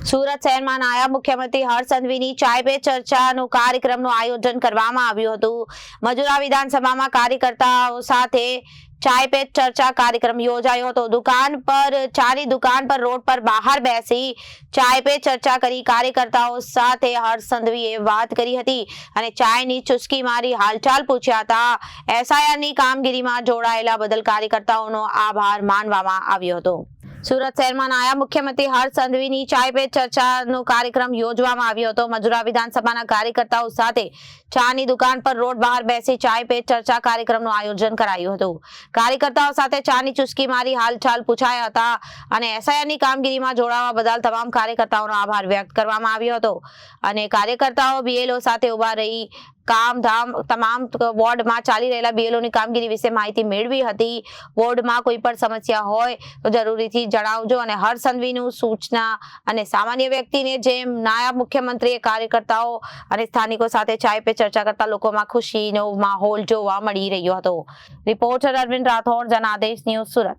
સુરત શહેરમાં નાયબ મુખ્યમંત્રી હર્ષ સંઘવીની ચાય પે ચર્ચાનું કાર્યક્રમનું આયોજન કરવામાં આવ્યું હતું। મજુરા વિધાનસભામાં કાર્યકર્તાઓ સાથે ચાય પે ચર્ચા કાર્યક્રમ યોજાયો હતો। દુકાન પર ચાની દુકાન પર રોડ પર બહાર બેસી ચાય પે ચર્ચા કરી કાર્યકર્તાઓ સાથે હર્ષ સંઘવીએ વાત કરી હતી અને ચાયની ચુસ્કી મારી હાલચાલ પૂછ્યા હતા। એસઆઈઆરની કામગીરીમાં જોડાયેલા બદલ કાર્યકર્તાઓનો આભાર માનવામાં આવ્યો હતો। સુરત શહેરમાં નાયબ મુખ્યમંત્રી હર્ષ સંઘવીની ચાય પે ચર્ચાનો કાર્યક્રમ યોજવામાં આવ્યો હતો। મજુરા વિધાનસભાના કાર્યકર્તાઓ સાથે ચાની દુકાન પર રોડ બહાર બેસી ચાય પે ચર્ચા કાર્યક્રમનું આયોજન કરાયું હતું। કાર્યકર્તાઓ સાથે ચાની ચુસ્કી મારી હાલચાલ પૂછાયા હતા અને એસઆઈઆરની કામગીરીમાં જોડાવા બદલ તમામ કાર્યકર્તાઓનો આભાર વ્યક્ત કરવામાં આવ્યો હતો અને કાર્યકર્તાઓ બીએલઓ સાથે ઉભા રહી કામધામ તમામ વોર્ડમાં ચાલી રહેલા બીએલઓની કામગીરી વિશે માહિતી મેળવી હતી। વોર્ડમાં કોઈ પણ સમસ્યા હોય તો જરૂરીથી જણાવજો અને હર્ષ સંઘવીનું સૂચના અને સામાન્ય વ્યક્તિને જેમ નાયબ મુખ્યમંત્રીએ કાર્યકર્તાઓ અને સ્થાનિકો સાથે ચાય પે ચર્ચા કરતા લોકોમાં ખુશીનો માહોલ જોવા મળી રહ્યો હતો। રિપોર્ટર અરવિંદ રાઠોડ, જનાદેશ ન્યૂઝ, સુરત।